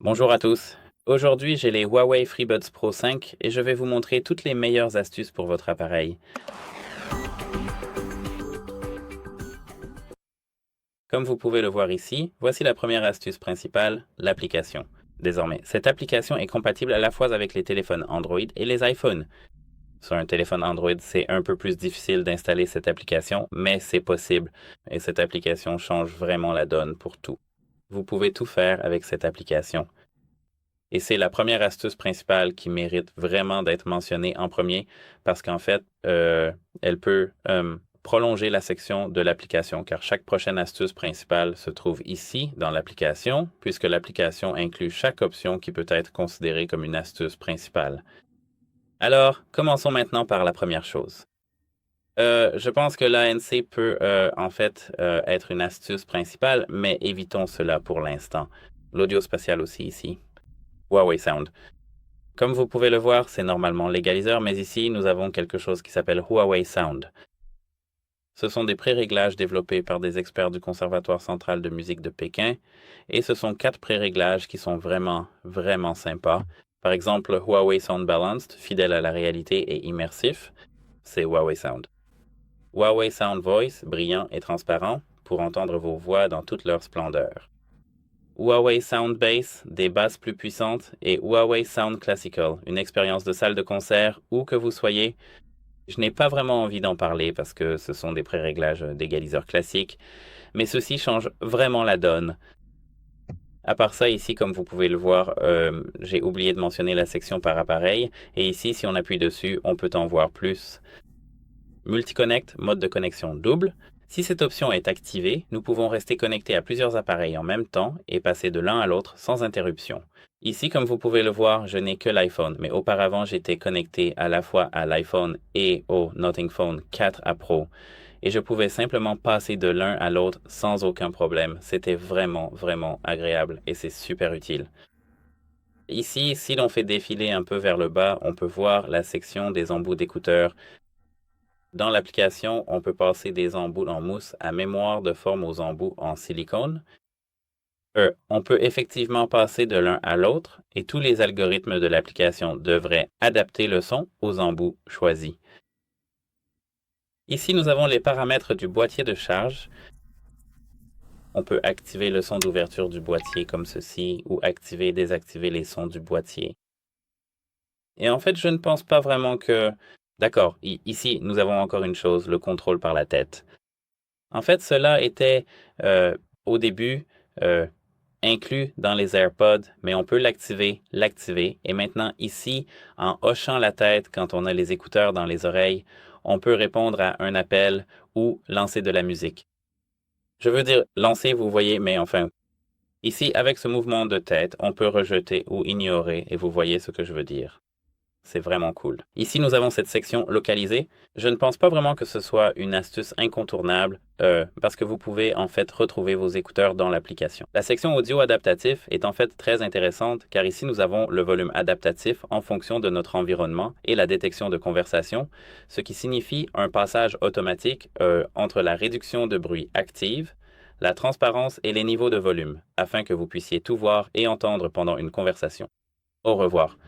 Bonjour à tous. Aujourd'hui, j'ai les Huawei FreeBuds Pro 5 et je vais vous montrer toutes les meilleures astuces pour votre appareil. Comme vous pouvez le voir ici, voici la première astuce principale, l'application. Désormais, cette application est compatible à la fois avec les téléphones Android et les iPhones. Sur un téléphone Android, c'est un peu plus difficile d'installer cette application, mais c'est possible et cette application change vraiment la donne pour tout. Vous pouvez tout faire avec cette application. Et c'est la première astuce principale qui mérite vraiment d'être mentionnée en premier parce qu'en fait, elle peut prolonger la section de l'application car chaque prochaine astuce principale se trouve ici dans l'application puisque l'application inclut chaque option qui peut être considérée comme une astuce principale. Alors, commençons maintenant par la première chose. Je pense que l'ANC peut en fait être une astuce principale, mais évitons cela pour l'instant. L'audio spatial aussi ici. Huawei Sound. Comme vous pouvez le voir, c'est normalement l'égaliseur, mais ici, nous avons quelque chose qui s'appelle Huawei Sound. Ce sont des pré-réglages développés par des experts du Conservatoire central de musique de Pékin, et ce sont 4 pré-réglages qui sont vraiment, vraiment sympas. Par exemple, Huawei Sound Balanced, fidèle à la réalité et immersif, c'est Huawei Sound. Huawei Sound Voice, brillant et transparent, pour entendre vos voix dans toute leur splendeur. Huawei Sound Bass, des basses plus puissantes, et Huawei Sound Classical, une expérience de salle de concert où que vous soyez. Je n'ai pas vraiment envie d'en parler parce que ce sont des pré-réglages d'égaliseurs classiques, mais ceci change vraiment la donne. À part ça, ici, comme vous pouvez le voir, j'ai oublié de mentionner la section par appareil, et ici, si on appuie dessus, on peut en voir plus. Multi-Connect, mode de connexion double. Si cette option est activée, nous pouvons rester connectés à plusieurs appareils en même temps et passer de l'un à l'autre sans interruption. Ici, comme vous pouvez le voir, je n'ai que l'iPhone, mais auparavant j'étais connecté à la fois à l'iPhone et au Nothing Phone 4A Pro, et je pouvais simplement passer de l'un à l'autre sans aucun problème. C'était vraiment, vraiment agréable et c'est super utile. Ici, si l'on fait défiler un peu vers le bas, on peut voir la section des embouts d'écouteurs. Dans l'application, on peut passer des embouts en mousse à mémoire de forme aux embouts en silicone. On peut effectivement passer de l'un à l'autre et tous les algorithmes de l'application devraient adapter le son aux embouts choisis. Ici, nous avons les paramètres du boîtier de charge. On peut activer le son d'ouverture du boîtier comme ceci ou activer et désactiver les sons du boîtier. Et en fait, je ne pense pas vraiment que... D'accord, ici, nous avons encore une chose, le contrôle par la tête. En fait, cela était au début inclus dans les AirPods, mais on peut l'activer. Et maintenant, ici, en hochant la tête quand on a les écouteurs dans les oreilles, on peut répondre à un appel ou lancer de la musique. Je veux dire lancer, vous voyez, mais enfin, ici, avec ce mouvement de tête, on peut rejeter ou ignorer, et vous voyez ce que je veux dire. C'est vraiment cool. Ici, nous avons cette section localisée. Je ne pense pas vraiment que ce soit une astuce incontournable parce que vous pouvez en fait retrouver vos écouteurs dans l'application. La section audio adaptatif est en fait très intéressante car ici, nous avons le volume adaptatif en fonction de notre environnement et la détection de conversation, ce qui signifie un passage automatique entre la réduction de bruit active, la transparence et les niveaux de volume, afin que vous puissiez tout voir et entendre pendant une conversation. Au revoir.